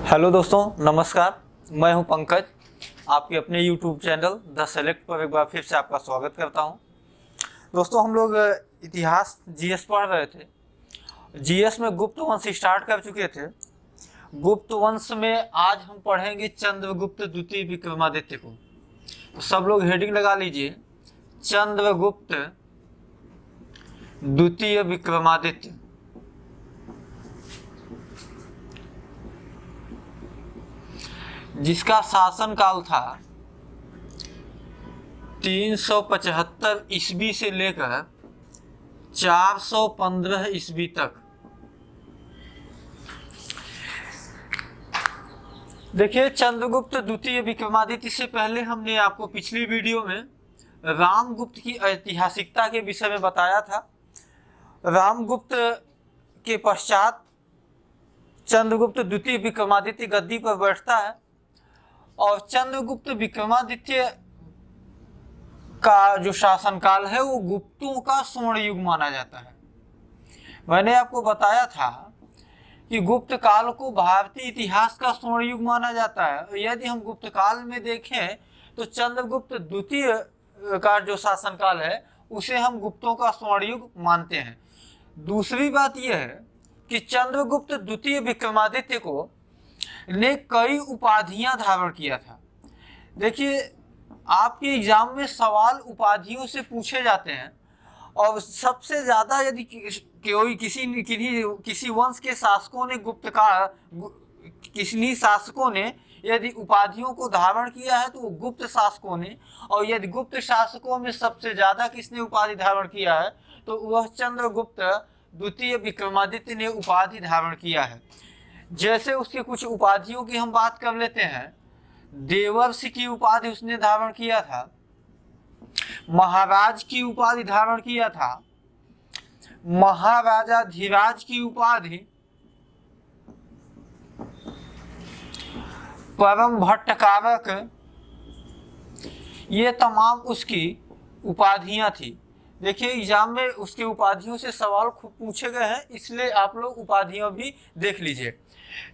Hello दोस्तों, नमस्कार। मैं हूं पंकज, आपके अपने यूट्यूब चैनल द सेलेक्ट पर एक बार फिर से आपका स्वागत करता हूं। दोस्तों, हम लोग इतिहास जीएस पढ़ रहे थे। जीएस में गुप्त वंश स्टार्ट कर चुके थे। गुप्त वंश में आज हम पढ़ेंगे चंद्रगुप्त द्वितीय विक्रमादित्य को। तो सब लोग हेडिंग लगा लीजिए, चंद्रगुप्त द्वितीय विक्रमादित्य। जिसका शासनकाल था 375 ईस्वी से लेकर 415 ईस्वी तक। देखिए, चंद्रगुप्त द्वितीय विक्रमादित्य से पहले हमने आपको पिछली वीडियो में रामगुप्त की ऐतिहासिकता के विषय में बताया था। रामगुप्त के पश्चात चंद्रगुप्त द्वितीय विक्रमादित्य गद्दी पर बैठता है और चंद्रगुप्त विक्रमादित्य का जो शासनकाल है वो गुप्तों का स्वर्ण युग माना जाता है। मैंने आपको बताया था कि गुप्त काल को भारतीय इतिहास का स्वर्ण युग माना जाता है। यदि हम गुप्त काल में देखें तो चंद्रगुप्त द्वितीय का जो शासनकाल है उसे हम गुप्तों का स्वर्ण युग मानते हैं। दूसरी बात यह है कि चंद्रगुप्त द्वितीय विक्रमादित्य को ने कई उपाधियां धारण किया था। देखिए, आपके एग्जाम में सवाल उपाधियों से पूछे जाते हैं और सबसे ज्यादा यदि कोई किसी वंश के शासकों ने किसी शासकों ने यदि उपाधियों को धारण किया है तो वो गुप्त शासकों ने, और यदि गुप्त शासकों में सबसे ज्यादा किसने उपाधि धारण किया है तो वह चंद्रगुप्त द्वितीय विक्रमादित्य ने उपाधि धारण किया है। जैसे उसके कुछ उपाधियों की हम बात कर लेते हैं। देवर्ष की उपाधि उसने धारण किया था, महाराज की उपाधि धारण किया था, महाराजाधिराज की उपाधि, परम भट्टकारक, ये तमाम उसकी उपाधियां थी। देखिए, एग्जाम में उसके उपाधियों से सवाल खूब पूछे गए हैं, इसलिए आप लोग उपाधियां भी देख लीजिए।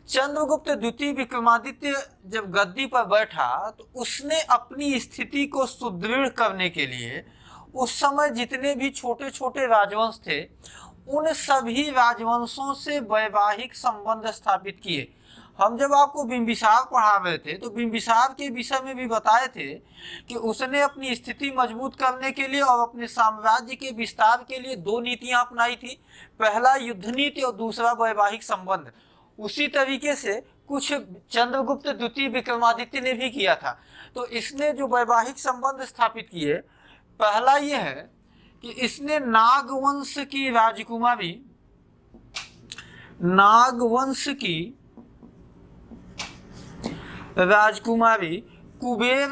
चंद्रगुप्त द्वितीय विक्रमादित्य जब गद्दी पर बैठा तो उसने अपनी स्थिति को सुदृढ़ करने के लिए उस समय जितने भी छोटे छोटे राजवंश थे उन सभी राजवंशों से वैवाहिक संबंध स्थापित किए। हम जब आपको बिंबिसार पढ़ा रहे थे तो बिंबिसार के विषय में भी बताए थे कि उसने अपनी स्थिति मजबूत करने के लिए और अपने साम्राज्य के विस्तार के लिए दो नीतियां अपनाई थी। पहला युद्ध नीति और दूसरा वैवाहिक संबंध। उसी तरीके से कुछ चंद्रगुप्त द्वितीय विक्रमादित्य ने भी किया था। तो इसने जो वैवाहिक संबंध स्थापित किए, पहला यह है कि इसने नागवंश की राजकुमारी, नागवंश की राजकुमारी कुबेर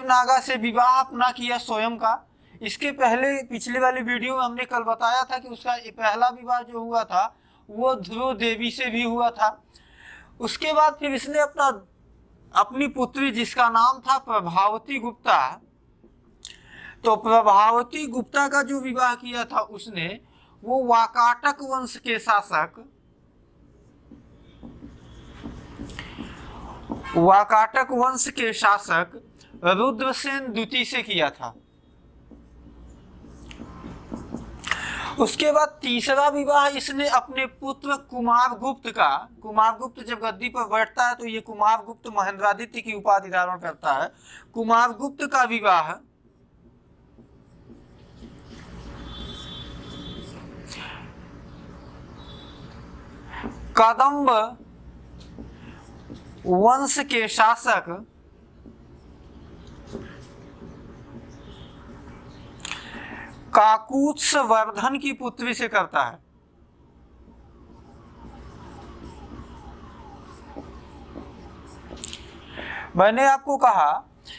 नागा से विवाह अपना किया स्वयं का। इसके पहले पिछले वाली वीडियो में हमने कल बताया था कि उसका पहला विवाह जो हुआ था वो ध्रुव देवी से भी हुआ था। उसके बाद फिर इसने अपनी पुत्री जिसका नाम था प्रभावती गुप्ता, तो प्रभावती गुप्ता का जो विवाह किया था उसने, वो वाकाटक वंश के शासक रुद्रसेन द्वितीय से किया था। उसके बाद तीसरा विवाह इसने अपने पुत्र कुमारगुप्त का, कुमारगुप्त जब गद्दी पर बैठता है तो ये कुमारगुप्त महेंद्रादित्य की उपाधि धारण करता है। कुमारगुप्त का विवाह कदंब वंश के शासक काकुत्स वर्धन की पुत्री से करता है। मैंने आपको कहा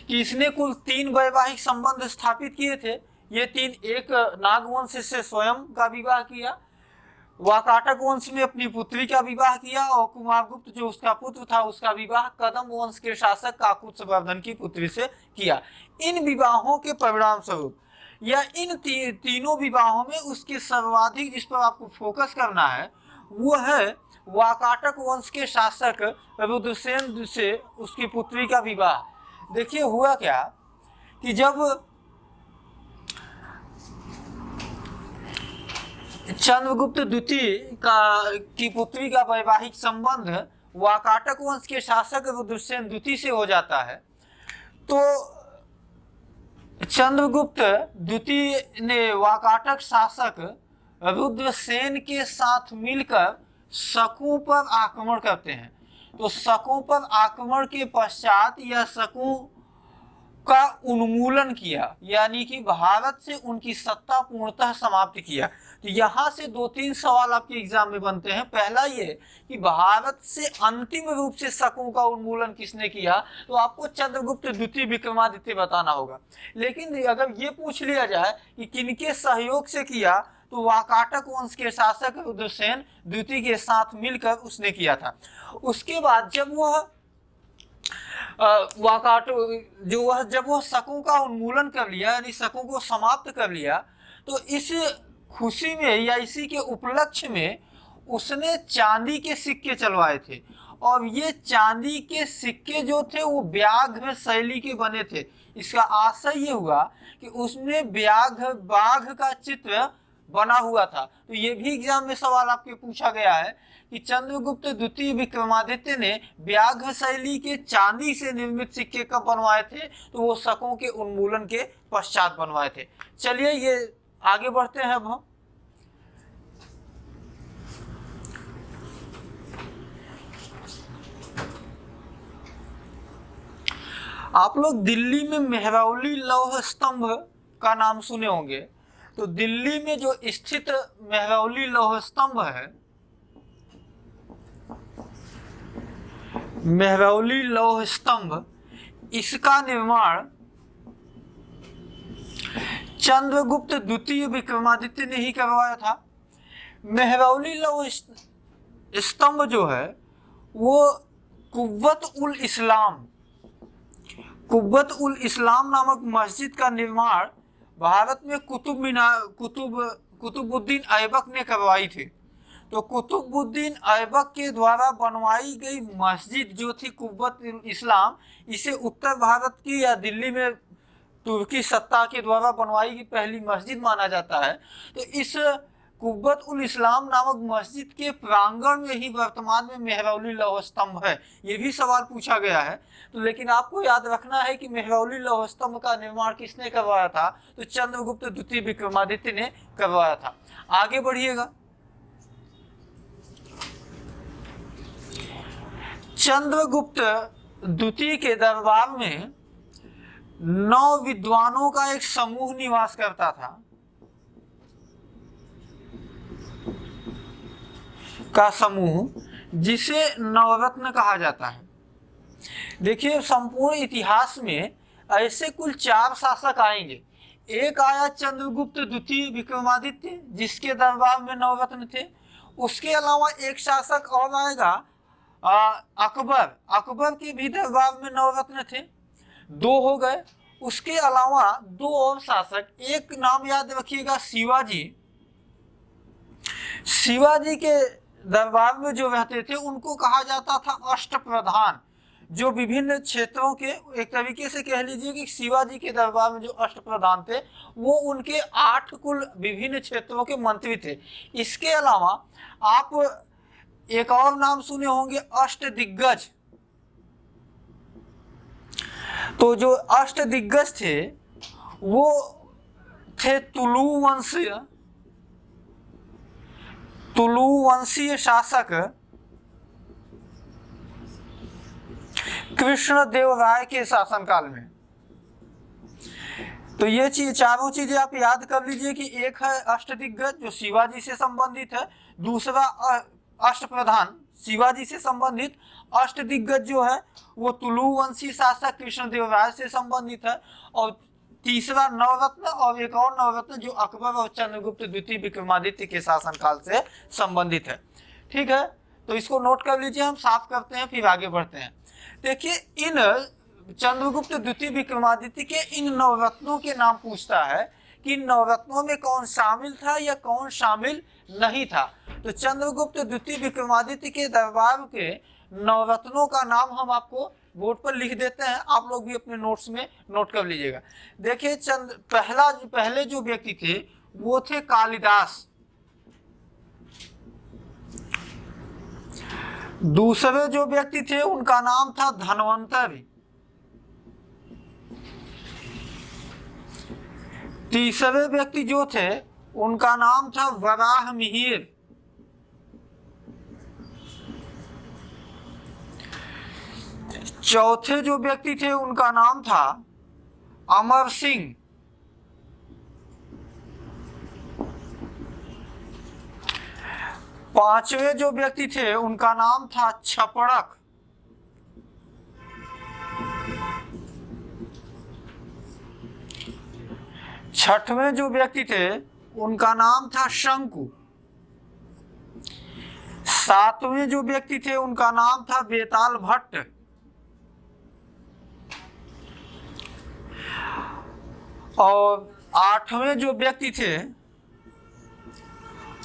कि इसने कुल 3 वैवाहिक संबंध स्थापित किए थे। ये 3, एक नागवंश से स्वयं का विवाह किया, वाकाटक वंश में अपनी पुत्री का विवाह किया, और कुमारगुप्त जो उसका पुत्र था उसका विवाह कदम वंश के शासक काकुत्स वर्धन की पुत्री से किया। इन विवाहों के परिणाम स्वरूप या इन तीनों विवाहों में उसके सर्वाधिक जिस पर आपको फोकस करना है वो है वाकाटक वंश के शासक रुद्रसेन से उसकी पुत्री का विवाह। देखिए हुआ क्या कि जब चंद्रगुप्त द्वितीय की पुत्री का वैवाहिक संबंध वाकाटक वंश के शासक रुद्रसेन द्वितीय से हो जाता है, तो चंद्रगुप्त द्वितीय ने वाकाटक शासक रुद्रसेन के साथ मिलकर शकों पर आक्रमण करते हैं। तो शकों पर आक्रमण के पश्चात यह शकों का उन्मूलन किया, यानी कि भारत से उनकी सत्ता पूर्णतः समाप्त किया। तो यहाँ से 2-3 सवाल आपके एग्जाम में बनते हैं। पहला ये कि भारत से अंतिम रूप से शकों का उन्मूलन किसने किया, तो आपको चंद्रगुप्त द्वितीय विक्रमादित्य बताना होगा। लेकिन अगर ये पूछ लिया जाए कि किनके सहयोग से किया, तो वाकाटक वंश के शासक रुद्रसेन द्वितीय के साथ मिलकर उसने किया था। उसके बाद जब वह जब वह शकों का उन्मूलन कर लिया, यानी शकों को समाप्त कर लिया, तो इस खुशी में या इसी के उपलक्ष्य में उसने चांदी के सिक्के चलवाए थे। और ये चांदी के सिक्के जो थे वो व्याघ्र शैली के बने थे। इसका आशय ये हुआ कि उसमें बाघ का चित्र बना हुआ था। तो ये भी एग्जाम में सवाल आपके पूछा गया है कि चंद्रगुप्त द्वितीय विक्रमादित्य ने व्याघ्र शैली के चांदी से निर्मित सिक्के कब बनवाए थे, तो वो शकों के उन्मूलन के पश्चात बनवाए थे। चलिए ये आगे बढ़ते हैं। अब हम आप लोग दिल्ली में मेहरौली लौह स्तंभ का नाम सुने होंगे। तो दिल्ली में जो स्थित मेहरौली लौह स्तंभ है, मेहरौली लौह स्तंभ, इसका निर्माण चंद्रगुप्त द्वितीय विक्रमादित्य ने ही करवाया था। मेहरौली लौह स्तंभ जो है वो कुव्वत उल इस्लाम नामक मस्जिद का निर्माण भारत में कुतुबुद्दीन ऐबक ने करवाई थी। तो कुतुबुद्दीन ऐबक के द्वारा बनवाई गई मस्जिद जो थी कुव्वत उल इस्लाम, इसे उत्तर भारत की या दिल्ली में तुर्की सत्ता के द्वारा बनवाई गई पहली मस्जिद माना जाता है। तो इस कुव्वत उल इस्लाम नामक मस्जिद के प्रांगण में ही वर्तमान में मेहरौली लौह स्तंभ है। ये भी सवाल पूछा गया है। तो लेकिन आपको याद रखना है कि मेहरौली लौह स्तंभ का निर्माण किसने करवाया था, तो चंद्रगुप्त द्वितीय विक्रमादित्य ने करवाया था। आगे बढ़िएगा। चंद्रगुप्त द्वितीय के दरबार में 9 विद्वानों का एक समूह निवास करता था जिसे नवरत्न कहा जाता है। देखिए संपूर्ण इतिहास में ऐसे कुल 4 शासक आएंगे। एक आया चंद्रगुप्त द्वितीय विक्रमादित्य जिसके दरबार में नवरत्न थे। उसके अलावा एक शासक और आएगा अकबर के भी दरबार में नवरत्न थे, 2 हो गए। उसके अलावा 2 और शासक, एक नाम याद रखिएगा शिवाजी के दरबार में जो रहते थे उनको कहा जाता था अष्टप्रधान, जो विभिन्न क्षेत्रों के, एक तरीके से कह लीजिए कि शिवाजी के दरबार में जो अष्टप्रधान थे वो उनके 8 कुल विभिन्न क्षेत्रों के मंत्री थे। इसके अलावा आप एक और नाम सुने होंगे अष्टदिग्गज। तो जो अष्टदिग्गज थे वो थे तुलु वंशीय शासक कृष्णदेव राय के शासनकाल में। तो ये चारों चीजें आप याद कर लीजिए कि एक है अष्टदिग्गज जो शिवाजी से संबंधित है, दूसरा अष्टप्रधान शिवाजी से संबंधित, अष्टदिग्गज जो है वो तुलु वंशी शासक कृष्णदेव राय से संबंधित है, और तीसरा नवरत्न और एक और नवरत्न जो अकबर और चंद्रगुप्त द्वितीय विक्रमादित्य के शासनकाल से संबंधित है। ठीक है, तो इसको नोट कर लीजिए। हम साफ करते हैं फिर आगे बढ़ते हैं। देखिए इन चंद्रगुप्त द्वितीय विक्रमादित्य के इन नवरत्नों के नाम पूछता है कि इन नवरत्नों में कौन शामिल था या कौन शामिल नहीं था। तो चंद्रगुप्त द्वितीय विक्रमादित्य के दरबार के नवरत्नों का नाम हम आपको बोर्ड पर लिख देते हैं, आप लोग भी अपने नोट्स में नोट कर लीजिएगा। देखिए पहले जो व्यक्ति थे वो थे कालिदास। दूसरे जो व्यक्ति थे उनका नाम था धन्वंतरि। तीसरे व्यक्ति जो थे उनका नाम था वराहमिहिर। चौथे जो व्यक्ति थे उनका नाम था अमर सिंह। पांचवें जो व्यक्ति थे उनका नाम था छपड़क। छठवें जो व्यक्ति थे उनका नाम था शंकु। सातवें जो व्यक्ति थे उनका नाम था बेताल भट्ट। और आठवें जो व्यक्ति थे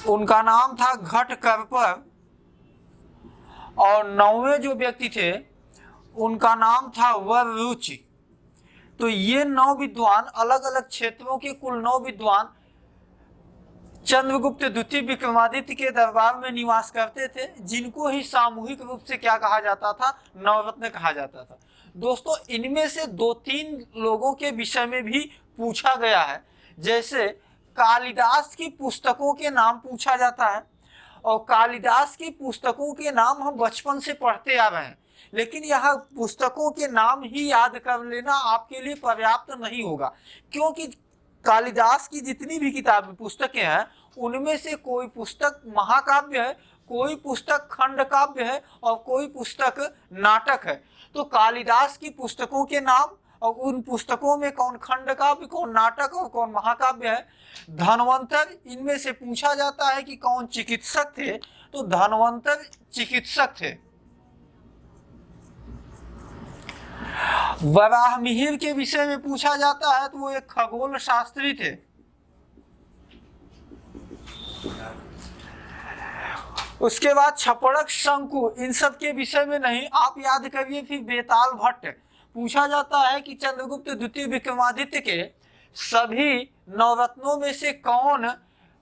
उनका नाम था घटकर्पर। और नौवें जो व्यक्ति थे उनका नाम था वररुचि। तो ये 9 विद्वान, अलग अलग क्षेत्रों के कुल 9 विद्वान चंद्रगुप्त द्वितीय विक्रमादित्य के दरबार में निवास करते थे, जिनको ही सामूहिक रूप से क्या कहा जाता था, नवरत्न कहा जाता था। दोस्तों इनमें से 2-3 लोगों के विषय में भी पूछा गया है, जैसे कालिदास की पुस्तकों के नाम पूछा जाता है। और कालिदास की पुस्तकों के नाम हम बचपन से पढ़ते आ रहे हैं, लेकिन यह पुस्तकों के नाम ही याद कर लेना आपके लिए पर्याप्त नहीं होगा, क्योंकि कालिदास की जितनी भी किताबें पुस्तकें हैं उनमें से कोई पुस्तक महाकाव्य है, कोई पुस्तक खंड काव्य है और कोई पुस्तक नाटक है। तो कालिदास की पुस्तकों के नाम और उन पुस्तकों में कौन खंड काव्य, कौन नाटक और कौन महाकाव्य है। धन्वंतर इनमें से पूछा जाता है कि कौन चिकित्सक थे, तो धन्वंतर चिकित्सक थे। वराहमिहिर के विषय में पूछा जाता है तो वो एक खगोल शास्त्री थे। उसके बाद छपड़क, शंकु, इन सब के विषय में नहीं, आप याद करिए। फिर बेताल भट्ट पूछा जाता है कि चंद्रगुप्त द्वितीय विक्रमादित्य के सभी नवरत्नों में से कौन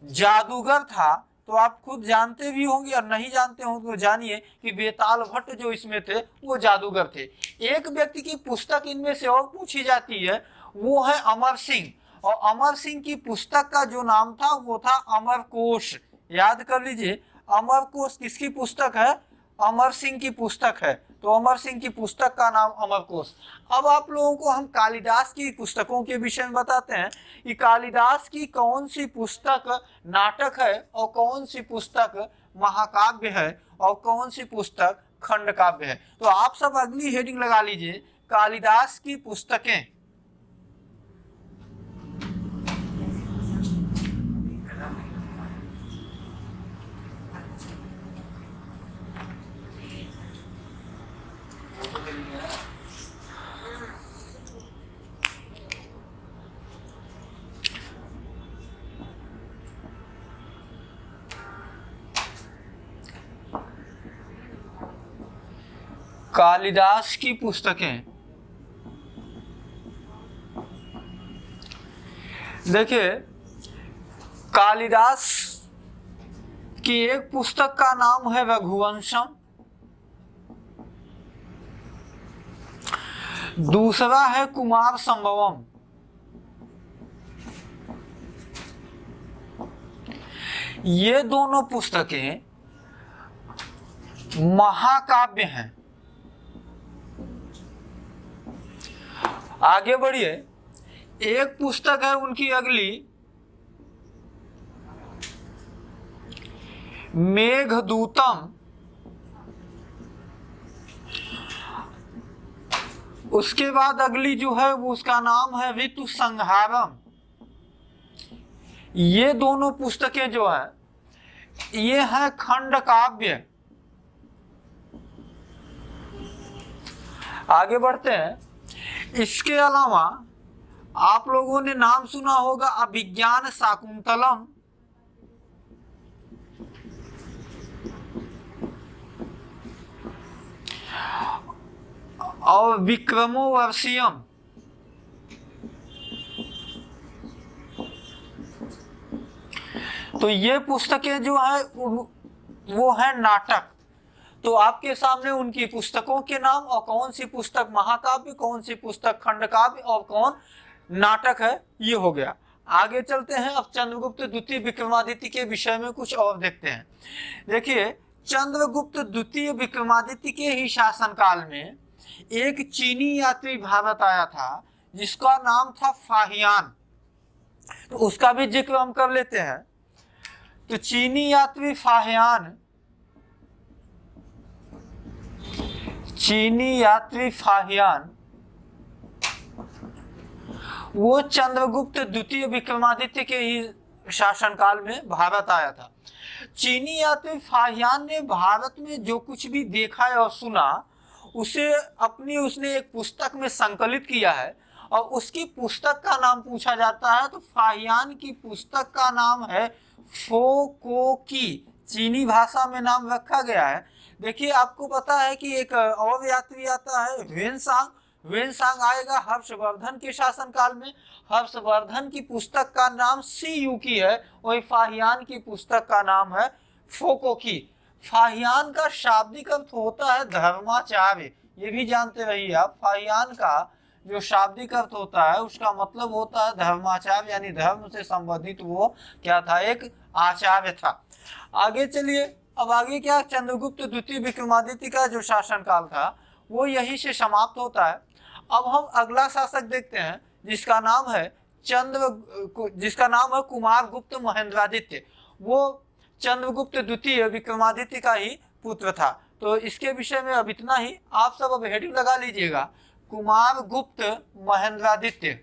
जादूगर था। तो आप खुद जानते भी होंगे और नहीं जानते होंगे तो जानिए कि बेताल भट्ट जो इसमें थे वो जादूगर थे। एक व्यक्ति की पुस्तक इनमें से और पूछी जाती है, वो है अमर सिंह। और अमर सिंह की पुस्तक का जो नाम था वो था अमरकोश। याद कर लीजिए, अमरकोश किसकी पुस्तक है, अमर सिंह की पुस्तक है। तो अमर सिंह की पुस्तक का नाम अमरकोश। अब आप लोगों को हम कालिदास की पुस्तकों के विषय में बताते हैं कि कालिदास की कौन सी पुस्तक नाटक है और कौन सी पुस्तक महाकाव्य है और कौन सी पुस्तक खंड काव्य है। तो आप सब अगली हेडिंग लगा लीजिए, कालिदास की पुस्तकें। कालिदास की पुस्तकें। देखिए, कालिदास की एक पुस्तक का नाम है रघुवंशम, दूसरा है कुमार संभवम। ये दोनों पुस्तकें महाकाव्य हैं। आगे बढ़िए, एक पुस्तक है उनकी अगली, मेघदूतम। उसके बाद अगली जो है वो उसका नाम है ऋतु संहारम। ये दोनों पुस्तकें जो है ये है खंड काव्य। आगे बढ़ते हैं। इसके अलावा आप लोगों ने नाम सुना होगा अभिज्ञान शाकुंतलम। और विक्रमोर्वशीयम, तो ये पुस्तकें जो है वो है नाटक। तो आपके सामने उनकी पुस्तकों के नाम और कौन सी पुस्तक महाकाव्य, कौन सी पुस्तक खंडकाव्य और कौन नाटक है, ये हो गया। आगे चलते हैं, अब चंद्रगुप्त द्वितीय विक्रमादित्य के विषय में कुछ और देखते हैं। देखिए, चंद्रगुप्त द्वितीय विक्रमादित्य के ही शासनकाल में एक चीनी यात्री भारत आया था जिसका नाम था फाहियान, तो उसका भी जिक्र हम कर लेते हैं। तो चीनी यात्री फाहियान, वो चंद्रगुप्त द्वितीय विक्रमादित्य के ही शासनकाल में भारत आया था। चीनी यात्री फाहियान ने भारत में जो कुछ भी देखा और सुना उसे उसने एक पुस्तक में संकलित किया है, और उसकी पुस्तक का नाम पूछा जाता है तो फाहियान की पुस्तक का नाम है फोकोकी, चीनी भाषा में नाम रखा गया है। देखिए, आपको पता है कि एक और यात्री आता है वेनसांग आएगा हर्षवर्धन के शासनकाल में। हर्षवर्धन की पुस्तक का नाम सीयूकी है, वही फाहियान की पुस्तक का नाम है फोकोकी। फाहियान का शाब्दिक अर्थ होता है धर्माचार्य, ये भी जानते रहिए आप। फाहियान का जो शाब्दिक अर्थ होता है उसका मतलब होता है धर्माचार्य, यानी धर्म से संबंधित वो क्या था, एक आचार्य था। आगे चलिए, अब आगे क्या, चंद्रगुप्त द्वितीय विक्रमादित्य का जो शासनकाल था वो यहीं से समाप्त होता है। अब हम अगला शासक देखते हैं जिसका नाम है कुमारगुप्त महेंद्रादित्य। वो चंद्रगुप्त द्वितीय विक्रमादित्य का ही पुत्र था। तो इसके विषय में अब इतना ही, आप सब अब हेडिंग लगा लीजिएगा, कुमारगुप्त महेंद्रादित्य।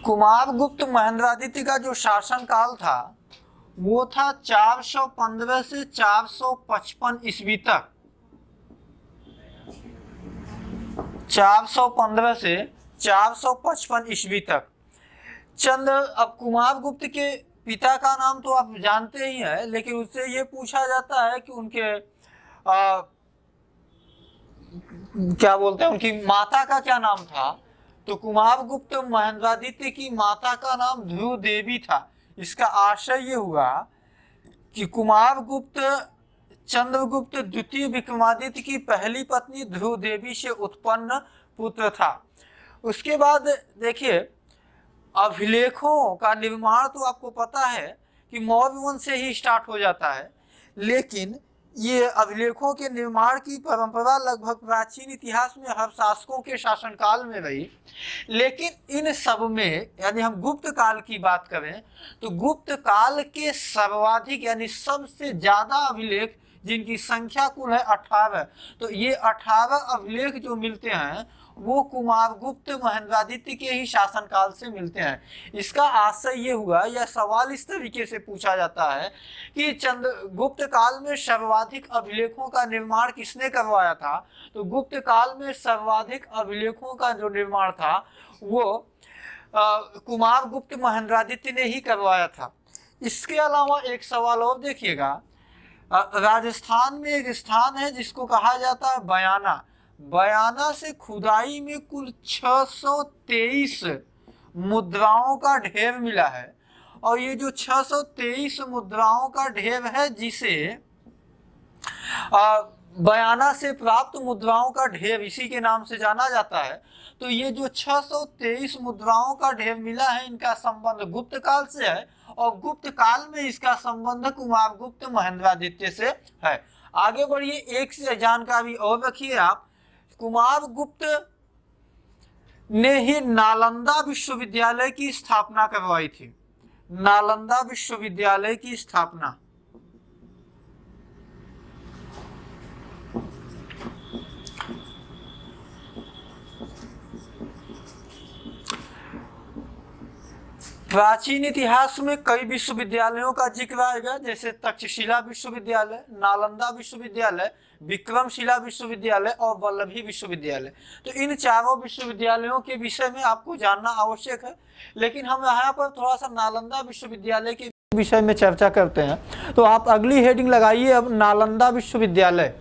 कुमारगुप्त महेंद्रादित्य का जो शासनकाल था वो था 415 से 455 ईस्वी तक। 415 से 455 ईस्वी तक। अब कुमारगुप्त के पिता का नाम तो आप जानते ही हैं, लेकिन उससे ये पूछा जाता है कि उनके क्या बोलते हैं, उनकी माता का क्या नाम था। तो कुमारगुप्त महेंद्रादित्य की माता का नाम ध्रुव देवी था। इसका आशय ये हुआ कि कुमारगुप्त चंद्रगुप्त द्वितीय विक्रमादित्य की पहली पत्नी ध्रुव देवी से उत्पन्न पुत्र था। उसके बाद देखिए, अभिलेखों का निर्माण तो आपको पता है कि मौर्य वंश से ही स्टार्ट हो जाता है, लेकिन ये अभिलेखों के निर्माण की परंपरा लगभग प्राचीन इतिहास में हर शासकों के शासनकाल में रही। लेकिन इन सब में, यानी हम गुप्त काल की बात करें तो गुप्त काल के सर्वाधिक यानी सबसे ज्यादा अभिलेख जिनकी संख्या कुल है 18, तो ये 18 अभिलेख जो मिलते हैं वो कुमारगुप्त महेंद्रादित्य के ही शासनकाल से मिलते हैं। इसका आशय ये हुआ, यह सवाल इस तरीके से पूछा जाता है कि गुप्त काल में सर्वाधिक अभिलेखों का निर्माण किसने करवाया था। तो गुप्त काल में सर्वाधिक अभिलेखों का जो निर्माण था वो कुमारगुप्त महेंद्रादित्य ने ही करवाया था। इसके अलावा एक सवाल और देखिएगा, राजस्थान में एक स्थान है जिसको कहा जाता है बयाना। बयाना से खुदाई में कुल 623 मुद्राओं का ढेर मिला है, और ये जो 623 मुद्राओं का ढेर है जिसे बयाना से प्राप्त मुद्राओं का ढेर इसी के नाम से जाना जाता है। तो ये जो 623 मुद्राओं का ढेर मिला है, इनका संबंध गुप्त काल से है, और गुप्त काल में इसका संबंध कुमारगुप्त महेंद्रादित्य से है। आगे बढ़िए, एक से जानकारी और रखिए आप, कुमारगुप्त ने ही नालंदा विश्वविद्यालय की स्थापना करवाई थी। नालंदा विश्वविद्यालय की स्थापना प्राचीन इतिहास में कई विश्वविद्यालयों का जिक्र आएगा, जैसे तक्षशिला विश्वविद्यालय, नालंदा विश्वविद्यालय, विक्रमशिला विश्वविद्यालय और वल्लभी विश्वविद्यालय। तो इन चारों विश्वविद्यालयों के विषय में आपको जानना आवश्यक है, लेकिन हम यहाँ पर थोड़ा सा नालंदा विश्वविद्यालय के विषय में चर्चा करते हैं। तो आप अगली हेडिंग लगाइए अब, नालंदा विश्वविद्यालय।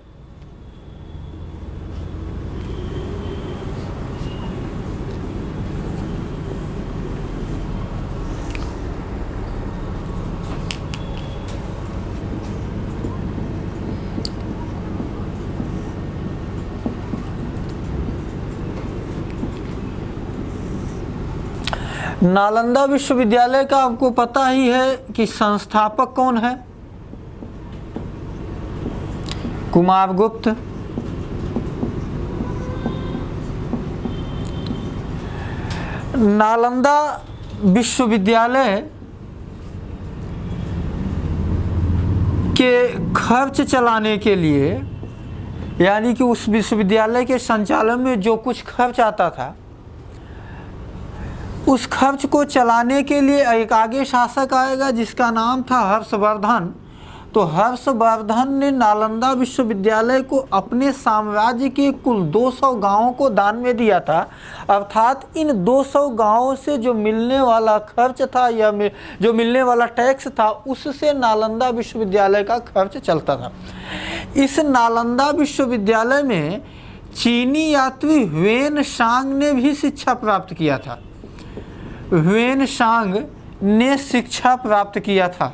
नालंदा विश्वविद्यालय का आपको पता ही है कि संस्थापक कौन है? कुमारगुप्त। नालंदा विश्वविद्यालय के खर्च चलाने के लिए, यानी कि उस विश्वविद्यालय के संचालन में जो कुछ खर्च आता था, उस खर्च को चलाने के लिए एक आगे शासक आएगा जिसका नाम था हर्षवर्धन। तो हर्षवर्धन ने नालंदा विश्वविद्यालय को अपने साम्राज्य के कुल 200 गांवों को दान में दिया था। अर्थात इन 200 गांवों से जो मिलने वाला खर्च था या जो मिलने वाला टैक्स था, उससे नालंदा विश्वविद्यालय का खर्च चलता था। इस नालंदा विश्वविद्यालय में चीनी यात्री ह्वेन सांग ने भी शिक्षा प्राप्त किया था। ह्वेन सांग ने शिक्षा प्राप्त किया था।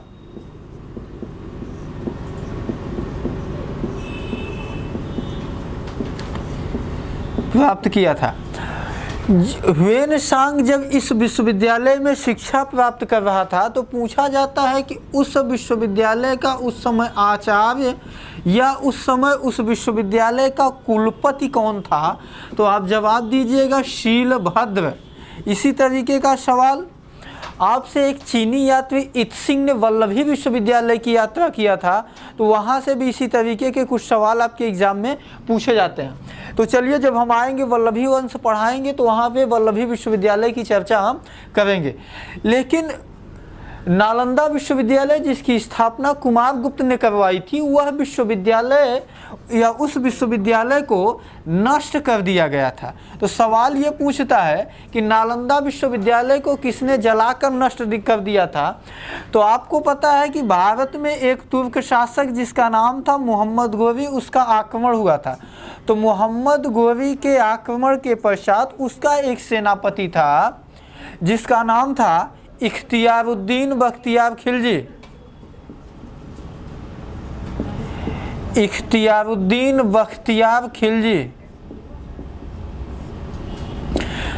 ह्वेन सांग जब इस विश्वविद्यालय में शिक्षा प्राप्त कर रहा था तो पूछा जाता है कि उस विश्वविद्यालय का उस समय आचार्य या उस समय उस विश्वविद्यालय का कुलपति कौन था? तो आप जवाब दीजिएगा शीलभद्र। इसी तरीके का सवाल आपसे एक चीनी यात्री इत्सिंग ने वल्लभी विश्वविद्यालय की यात्रा किया था, तो वहाँ से भी इसी तरीके के कुछ सवाल आपके एग्जाम में पूछे जाते हैं। तो चलिए, जब हम आएंगे वल्लभी वंश पढ़ाएंगे तो वहाँ पे वल्लभी विश्वविद्यालय की चर्चा हम करेंगे। लेकिन नालंदा विश्वविद्यालय जिसकी स्थापना कुमारगुप्त ने करवाई थी, वह विश्वविद्यालय या उस विश्वविद्यालय को नष्ट कर दिया गया था। तो सवाल ये पूछता है कि नालंदा विश्वविद्यालय को किसने जलाकर नष्ट कर दिया था? तो आपको पता है कि भारत में एक तुर्क शासक जिसका नाम था मोहम्मद गोरी, उसका आक्रमण हुआ था। तो मोहम्मद गोरी के आक्रमण के पश्चात उसका एक सेनापति था जिसका नाम था इख्तियारुद्दीन बख्तियार खिलजी। इख्तियारुद्दीन बख्तियार खिलजी।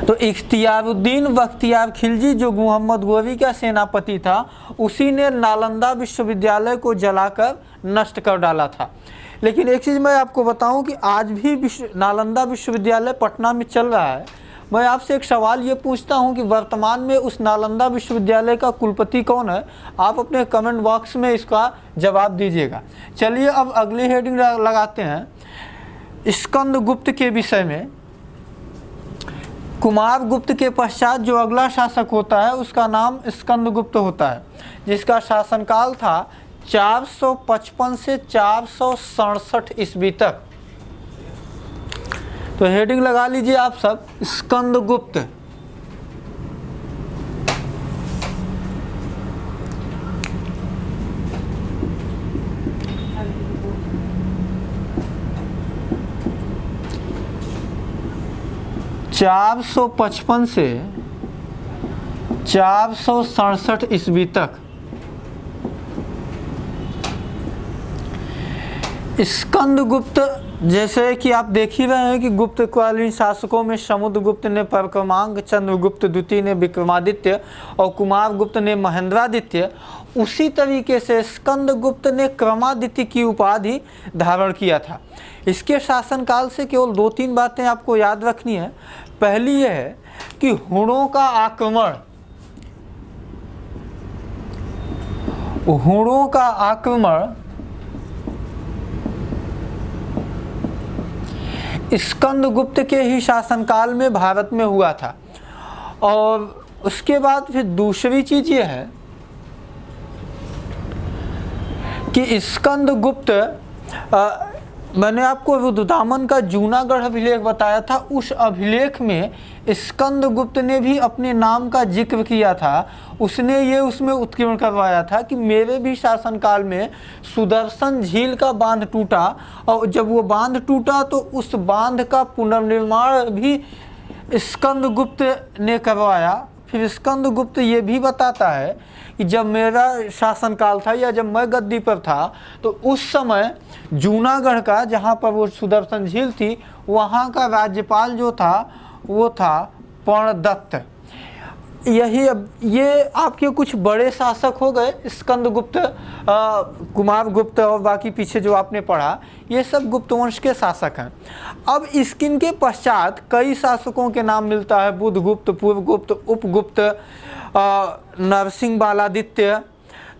तो इख्तियारुद्दीन बख्तियार खिलजी जो मोहम्मद गोरी का सेनापति था, उसी ने नालंदा विश्वविद्यालय को जलाकर नष्ट कर डाला था। लेकिन एक चीज़ मैं आपको बताऊं कि आज भी नालंदा विश्वविद्यालय पटना में चल रहा है। मैं आपसे एक सवाल ये पूछता हूं कि वर्तमान में उस नालंदा विश्वविद्यालय का कुलपति कौन है? आप अपने कमेंट बॉक्स में इसका जवाब दीजिएगा। चलिए अब अगली हेडिंग लगाते हैं स्कंदगुप्त के विषय में। कुमारगुप्त के पश्चात जो अगला शासक होता है उसका नाम स्कंदगुप्त होता है, जिसका शासनकाल था 455 से 467 ईस्वी तक। तो हेडिंग लगा लीजिए आप सब, स्कंदगुप्त। चार 455 से 467 ईस्वी तक स्कंदगुप्त, जैसे कि आप देख ही रहे हैं कि गुप्तकालीन शासकों में समुद्रगुप्त ने परक्रमांक, चंद्रगुप्त द्वितीय ने विक्रमादित्य और कुमारगुप्त ने महेंद्रादित्य, उसी तरीके से स्कंदगुप्त ने क्रमादित्य की उपाधि धारण किया था। इसके शासनकाल से केवल 2-3 बातें आपको याद रखनी है। पहली यह है कि हुणों का आक्रमण स्कंदगुप्त के ही शासनकाल में भारत में हुआ था। और उसके बाद फिर दूसरी चीज़ ये है कि स्कंदगुप्त, मैंने आपको रुद्रदामन का जूनागढ़ अभिलेख बताया था, उस अभिलेख में स्कंदगुप्त ने भी अपने नाम का जिक्र किया था। उसने ये उसमें उत्कीर्ण करवाया था कि मेरे भी शासनकाल में सुदर्शन झील का बांध टूटा, और जब वो बांध टूटा तो उस बांध का पुनर्निर्माण भी स्कंदगुप्त ने करवाया। फिर स्कंदगुप्त ये भी बताता है कि जब मेरा शासनकाल था या जब मैं गद्दी पर था तो उस समय जूनागढ़ का, जहाँ पर वो सुदर्शन झील थी, वहाँ का राज्यपाल जो था वो था पर्णदत्त। ये आपके कुछ बड़े शासक हो गए, स्कंदगुप्त, कुमारगुप्त और बाकी पीछे जो आपने पढ़ा, ये सब गुप्त वंश के शासक हैं। अब इनके पश्चात कई शासकों के नाम मिलता है, बुधगुप्त, पूर्वगुप्त, उपगुप्त, नरसिंह बालादित्य।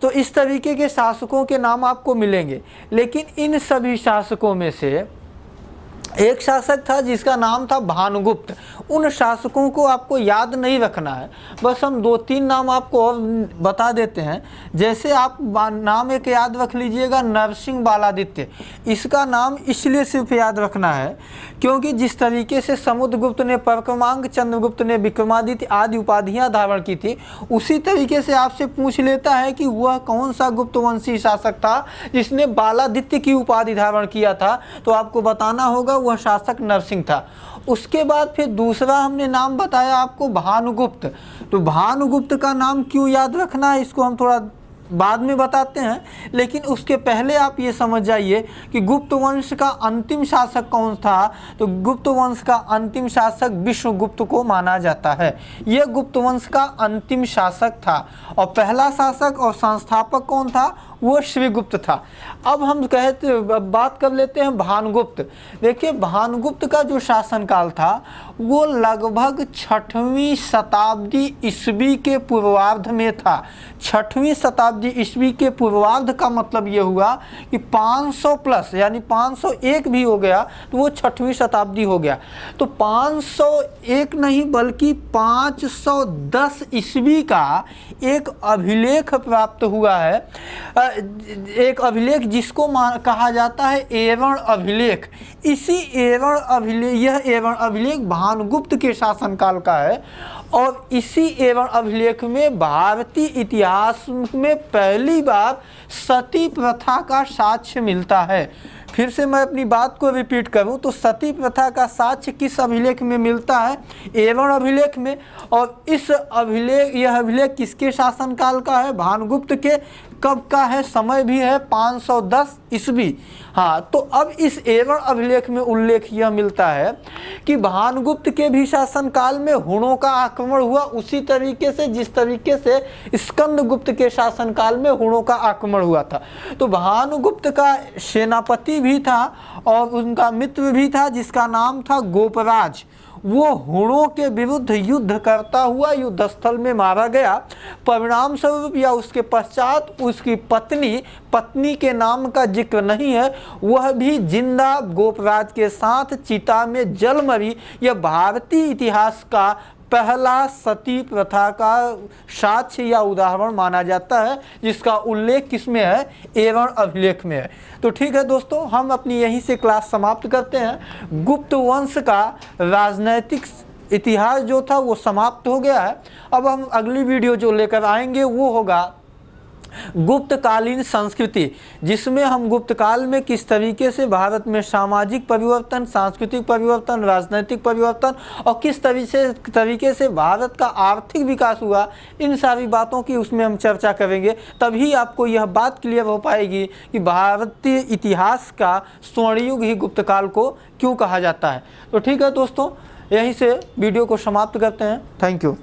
तो इस तरीके के शासकों के नाम आपको मिलेंगे। लेकिन इन सभी शासकों में से एक शासक था जिसका नाम था भानुगुप्त। उन शासकों को आपको याद नहीं रखना है, बस हम 2-3 नाम आपको और बता देते हैं। जैसे आप नाम एक याद रख लीजिएगा, नरसिंह बालादित्य। इसका नाम इसलिए सिर्फ याद रखना है क्योंकि जिस तरीके से समुद्रगुप्त ने परक्रमांक, चंद्रगुप्त ने विक्रमादित्य आदि उपाधियां धारण की थी, उसी तरीके से आपसे पूछ लेता है कि वह कौन सा गुप्तवंशी शासक था जिसने बालादित्य की उपाधि धारण किया था, तो आपको बताना होगा वह शासक नरसिंह था। उसके बाद फिर दूसरा हमने नाम बताया आपको भानुगुप्त। तो भानुगुप्त का नाम क्यों याद रखना है इसको हम थोड़ा बाद में बताते हैं, लेकिन उसके पहले आप ये समझ जाइए कि गुप्त वंश का अंतिम शासक कौन था। तो गुप्त वंश का अंतिम शासक विष्णुगुप्त को माना जाता है। यह गुप्त वंश का अंतिम शासक था और पहला शासक और संस्थापक कौन था, वो श्रीगुप्त था। अब हम बात कर लेते हैं भानुगुप्त। देखिए, भानुगुप्त का जो शासनकाल था वो लगभग 6वीं शताब्दी ईस्वी के पूर्वार्ध में था। 6वीं शताब्दी ईस्वी के पूर्वार्ध का मतलब ये हुआ कि 500 प्लस, यानी 501 भी हो गया तो वो 6वीं शताब्दी हो गया। तो 501 नहीं बल्कि 510 ईस्वी का एक अभिलेख प्राप्त हुआ है, एक अभिलेख जिसको कहा जाता है एवण अभिलेख। इसी एवण अभिलेख, यह एवण अभिलेख भानुगुप्त के शासनकाल का है और इसी एवं अभिलेख में भारतीय इतिहास में पहली बार सती प्रथा का साक्ष्य मिलता है। फिर से मैं अपनी बात को रिपीट करूं तो सती प्रथा का साक्ष्य किस अभिलेख में मिलता है, एवं अभिलेख में। और इस अभिलेख, यह अभिलेख किसके शासनकाल का है, भानुगुप्त के। कब का है, समय भी है 510 ईस्वी। हाँ, तो अब इस एवं अभिलेख में उल्लेख यह मिलता है कि भानुगुप्त के भी शासनकाल में हुणों का आक्रमण हुआ, उसी तरीके से जिस तरीके से स्कंदगुप्त के शासनकाल में हुणों का आक्रमण हुआ था। तो भानुगुप्त का सेनापति भी था और उनका मित्र भी था जिसका नाम था गोपराज। वो हुणों के विरुद्ध युद्ध करता हुआ युद्धस्थल में मारा गया। परिणाम स्वरूप या उसके पश्चात उसकी पत्नी के नाम का जिक्र नहीं है, वह भी जिंदा गोपराज के साथ चिता में जल मरी। यह भारतीय इतिहास का पहला सती प्रथा का साक्ष्य या उदाहरण माना जाता है, जिसका उल्लेख किसमें है, एवं अभिलेख में है। तो ठीक है दोस्तों, हम अपनी यहीं से क्लास समाप्त करते हैं। गुप्त वंश का राजनैतिक इतिहास जो था वो समाप्त हो गया है। अब हम अगली वीडियो जो लेकर आएंगे वो होगा गुप्तकालीन संस्कृति, जिसमें हम गुप्त काल में किस तरीके से भारत में सामाजिक परिवर्तन, सांस्कृतिक परिवर्तन, राजनैतिक परिवर्तन और किस तरीके से भारत का आर्थिक विकास हुआ, इन सारी बातों की उसमें हम चर्चा करेंगे। तभी आपको यह बात क्लियर हो पाएगी कि भारतीय इतिहास का स्वर्ण युग ही गुप्त काल को क्यों कहा जाता है। तो ठीक है दोस्तों, यहीं से वीडियो को समाप्त करते हैं। Thank you.